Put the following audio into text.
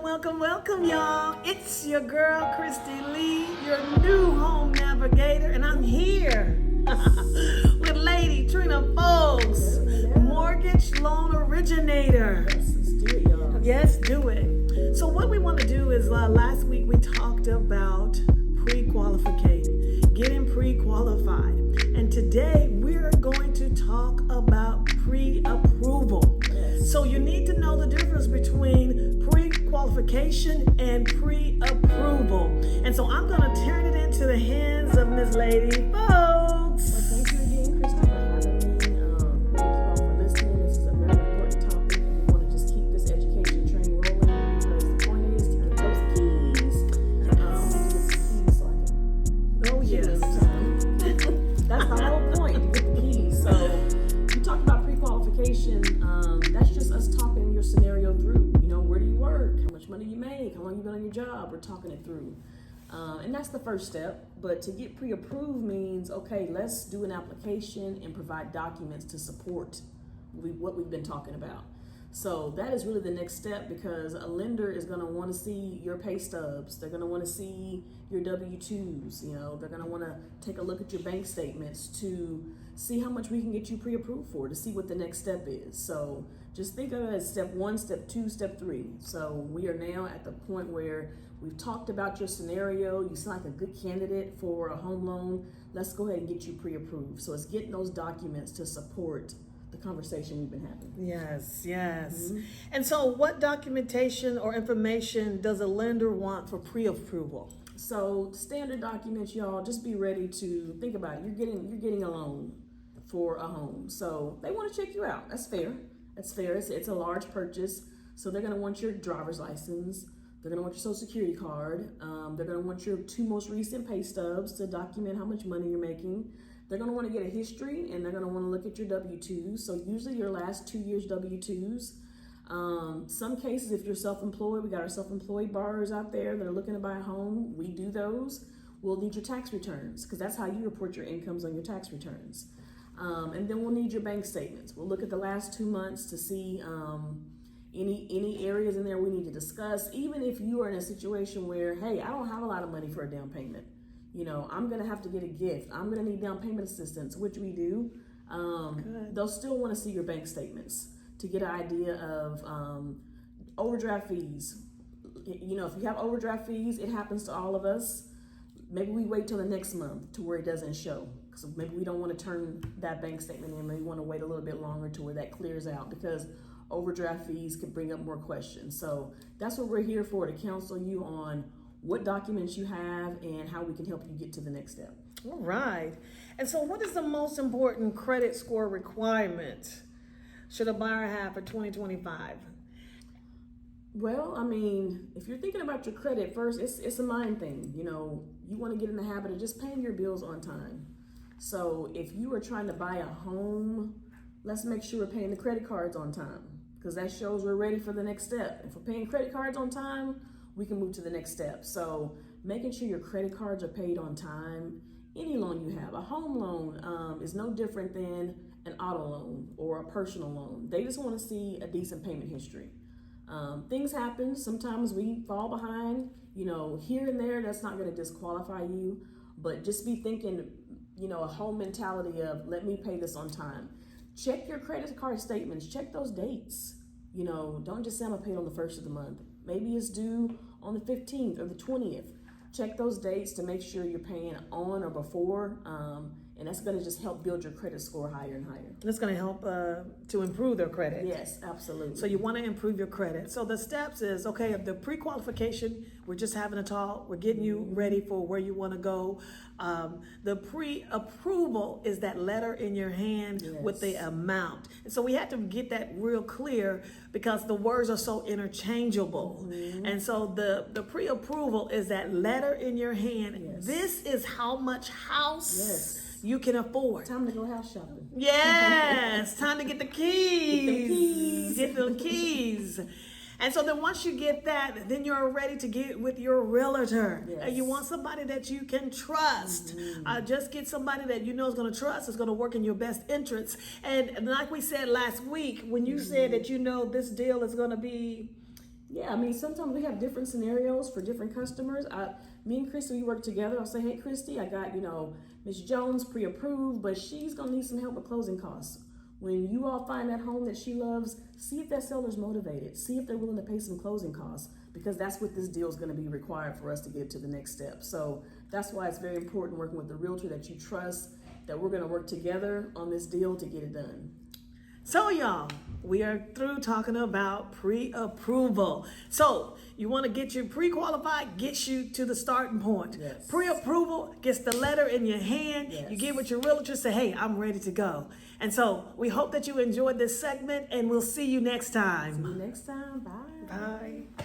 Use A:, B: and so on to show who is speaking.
A: Welcome, y'all. It's your girl, Kristy Lea, your new Home Navigator, and I'm here with Lady Trena Folks, mortgage loan originator.
B: Let's do it, y'all.
A: Yes, do it. So what we want to do is, last week we talked about pre-qualification, getting pre-qualified. And today we're going to talk about pre-approval.
B: Yes.
A: So you need to know the difference between pre-qualification and pre-approval. And so I'm going to turn it into the hands of Miss Lady Folks.
B: Well, thank you again, Kristy, for having me. Thank you all for listening. This is a very important topic, and we want to just keep this education train rolling because the point is to get those keys.
A: Oh, yes.
B: That's the whole point, to get the keys. So you talk about pre-qualification. That's just us talking your scenario through. You know, where do you work? How much money you make? How long you been on your job? We're talking it through. And that's the first step. But to get pre-approved means, okay, let's do an application and provide documents to support what we've been talking about. So that is really the next step because a lender is going to want to see your pay stubs. They're going to want to see your W-2s. You know, they're going to want to take a look at your bank statements to see how much we can get you pre-approved for, to see what the next step is. So just think of it as step 1, step 2, step 3. So we are now at the point where we've talked about your scenario. You sound like a good candidate for a home loan. Let's go ahead and get you pre-approved. So it's getting those documents to support the conversation we've been having.
A: Yes.
B: Mm-hmm.
A: And so what documentation or information does a lender want for pre-approval?
B: So standard documents, y'all, just be ready to think about it. You're getting a loan for a home. So they want to check you out. That's fair. It's a large purchase. So they're going to want your driver's license. They're going to want your social security card. They're going to want your 2 most recent pay stubs to document how much money you're making. They're going to want to get a history, and they're going to want to look at your W-2s. So usually your last 2 years W-2s. Some cases, if you're self-employed, we got our self-employed borrowers out there that are looking to buy a home. We do those. We'll need your tax returns because that's how you report your incomes on your tax returns. And then we'll need your bank statements. We'll look at the last 2 months to see any areas in there we need to discuss. Even if you are in a situation where, hey, I don't have a lot of money for a down payment. You know, I'm going to have to get a gift. I'm going to need down payment assistance, which we do. They'll still want to see your bank statements to get an idea of overdraft fees. You know, if you have overdraft fees, it happens to all of us. Maybe we wait till the next month to where it doesn't show. So maybe we don't want to turn that bank statement in. Maybe we want to wait a little bit longer to where that clears out because overdraft fees could bring up more questions. So that's what we're here for, to counsel you on what documents you have and how we can help you get to the next step.
A: All right. And so what is the most important credit score requirement should a buyer have for 2025?
B: Well, I mean, if you're thinking about your credit first, it's a mind thing. You know, you want to get in the habit of just paying your bills on time. So if you are trying to buy a home, let's make sure we're paying the credit cards on time because that shows we're ready for the next step. If we're paying credit cards on time, we can move to the next step. So making sure your credit cards are paid on time. Any loan you have, a home loan is no different than an auto loan or a personal loan. They just want to see a decent payment history. Things happen. Sometimes we fall behind, you know, here and there. That's not going to disqualify you, but just be thinking, you know, a whole mentality of let me pay this on time. Check your credit card statements. Check those dates. You know, don't just say I'm going to pay it on the 1st of the month. Maybe it's due on the 15th or the 20th. Check those dates to make sure you're paying on or before, and that's going to just help build your credit score higher and higher.
A: That's going to help to improve their credit.
B: Yes, absolutely.
A: So you want to improve your credit. So the steps is, okay, the pre-qualification, we're just having a talk. We're getting you ready for where you want to go. The pre-approval is that letter in your hand with the amount. And so we had to get that real clear because the words are so interchangeable. Mm-hmm. And so the pre-approval is that letter in your hand. Yes. This is how much house you can afford.
B: Time to go house shopping.
A: Yes, time to get the keys.
B: Get
A: the keys. And so then once you get that, then you're ready to get with your realtor.
B: Yes.
A: And you want somebody that you can trust. Mm-hmm. Just get somebody that you know is going to trust, is going to work in your best interests. And like we said last week, when you said that you know this deal is going to be
B: Yeah, I mean, sometimes we have different scenarios for different customers. Me and Kristy, we work together. I'll say, hey, Kristy, I got, Miss Jones pre-approved, but she's going to need some help with closing costs. When you all find that home that she loves, see if that seller's motivated. See if they're willing to pay some closing costs, because that's what this deal is going to be required for us to get to the next step. So that's why it's very important working with the realtor that you trust, that we're going to work together on this deal to get it done.
A: So y'all, we are through talking about pre-approval. So you want to get you pre-qualified, gets you to the starting point.
B: Yes.
A: Pre-approval gets the letter in your hand.
B: Yes.
A: You get with your realtor, say, hey, I'm ready to go. And so we hope that you enjoyed this segment, and we'll see you next time.
B: See you next time. Bye.
A: Bye.